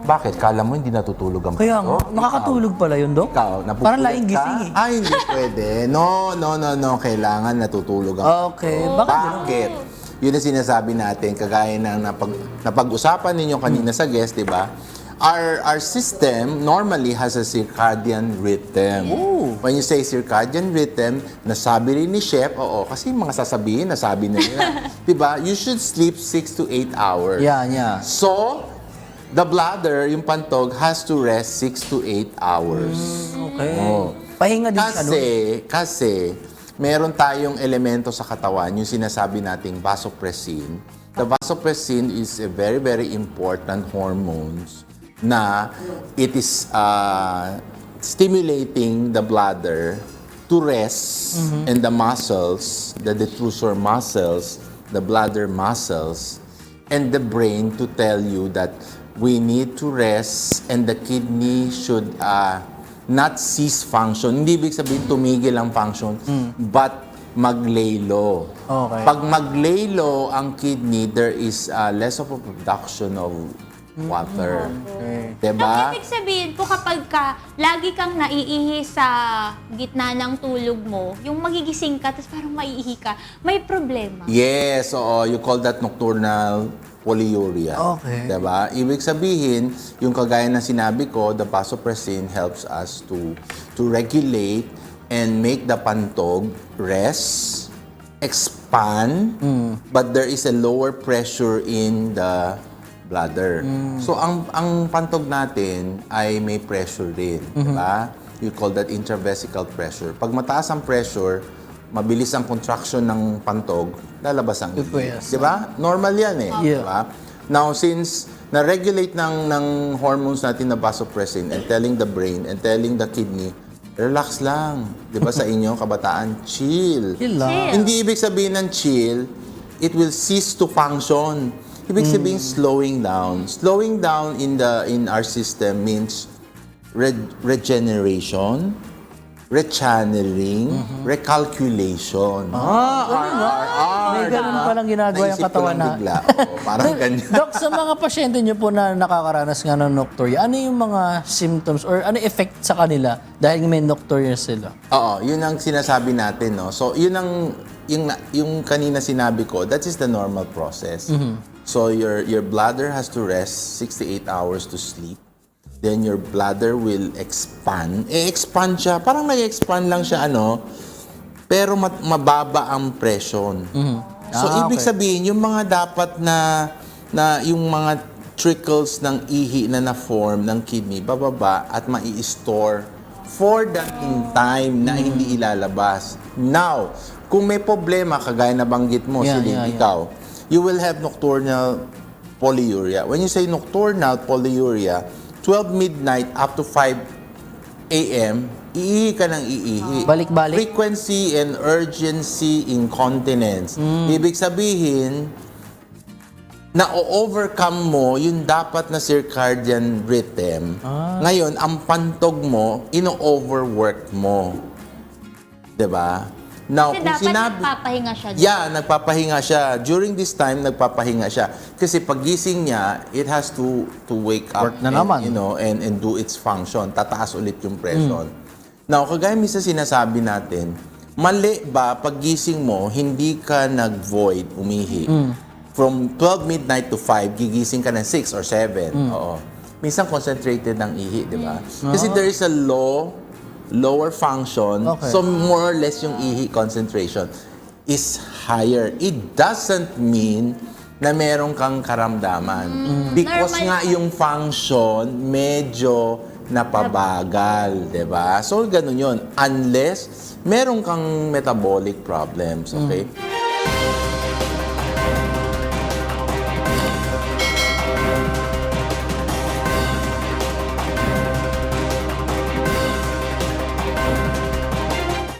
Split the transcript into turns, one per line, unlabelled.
Bakit? Kala mo hindi natutulog ang
Kaya nga,
pantok?
nakakatulog pala yun, Dok?
Ikaw, napupuyat
Parang laing
ka?
gising eh.
Ay, hindi pwede. No. Kailangan natutulog ang
Okay,
pantok.
bakit
Bakit? Yun ang sinasabi natin, kagaya ng napag-usapan ninyo kanina sa guest, di ba? Our system normally has a circadian rhythm.
Ooh.
When you say circadian rhythm, nasabi rin ni Chef, oo, kasi mga sasabihin, nasabi na nila. Di ba? You should sleep 6 to 8 hours.
Yeah.
So, the bladder, yung pantog, has to rest 6 to 8 hours.
Okay.
Oh.
Pahinga din siya, no?
Kasi, meron tayong elemento sa katawan, yung sinasabi nating vasopressin. The vasopressin is a very, very important hormones na it is stimulating the bladder to rest and the muscles, the detrusor muscles, the bladder muscles, and the brain to tell you that we need to rest and the kidney should not cease function. Hindi ibig sabihin tumigil ang function, but mag-lay low.
Okay.
Pag mag-lay low ang kidney, there is less of a production of water.
Okay.
Diba?
Ibig sabihin po kapag lagi kang naiihi sa gitna ng tulog mo, yung magigising ka, tapos parang maiihi ka, may problema.
Yes, oo. You call that nocturnal polyuria.
Okay.
Diba? Ibig sabihin, yung kagaya na sinabi ko, the vasopressin helps us to regulate and make the pantog rest, expand, but there is a lower pressure in the bladder. So, ang pantog natin ay may pressure din. Diba? You call that intravesical pressure. Pag mataas ang pressure, mabilis ang contraction ng pantog, lalabas ang ihi.
Yes.
Diba? Normal yan eh.
Yeah.
Diba? Now, since na-regulate ng hormones natin na vasopressin and telling the brain and telling the kidney, relax lang. Diba sa inyo, kabataan, chill.
Chill lang.
Hindi ibig sabihin ng chill, it will cease to function. Ibig sabihin slowing down. Slowing down in our system means regeneration, rechanneling, recalculation.
May ganun palang ginagawa yung
Naisip ko
katawan
lang
na.
bigla. Oo, parang ganyan.
Dok, sa mga pasyente niyo po na nakakaranas nga ng nocturia, ano yung mga symptoms or ano effect sa kanila dahil may nocturia sila?
Oo, yun ang sinasabi natin, no? So, yun ang yung kanina sinabi ko, that is the normal process. So, your bladder has to rest 6 to 8 hours to sleep. Then your bladder will expand. Expand siya, parang nag-expand lang siya, pero mababa ang pressure. So, ibig
Okay.
sabihin, yung mga dapat na yung mga trickles ng ihi na na-form ng kidney, bababa at mai-store for the time na hindi ilalabas. Now, kung may problema, kagaya na banggit mo, Celine, ikaw, you will have nocturnal polyuria. When you say nocturnal polyuria, 12 midnight up to 5 a.m., iihi ka ng iihi.
Balik-balik?
Frequency and urgency incontinence. Ibig sabihin, na-overcome mo yung dapat na circadian rhythm. Ngayon, ang pantog mo, ino-overwork mo. 'Di ba? Now,
Kasi dapat nagpapahinga siya.
Yeah, nagpapahinga siya. During this time, nagpapahinga siya. Kasi pagising niya, it has to wake up
Work na naman.
and do its function. Tataas ulit yung pressure. Now, kagaya minsan sinasabi natin, mali ba pagising mo, hindi ka nag-void, umihi. From 12 midnight to 5, gigising ka ng 6 or 7. Oo. Minsan concentrated ng ihi, di ba? Kasi there is a lower function,
Okay.
so more or less yung ihi concentration is higher. It doesn't mean na meron kang karamdaman. Because
Normal
nga yung function medyo napabagal, 'di ba? So ganun 'yon unless meron kang metabolic problems, okay?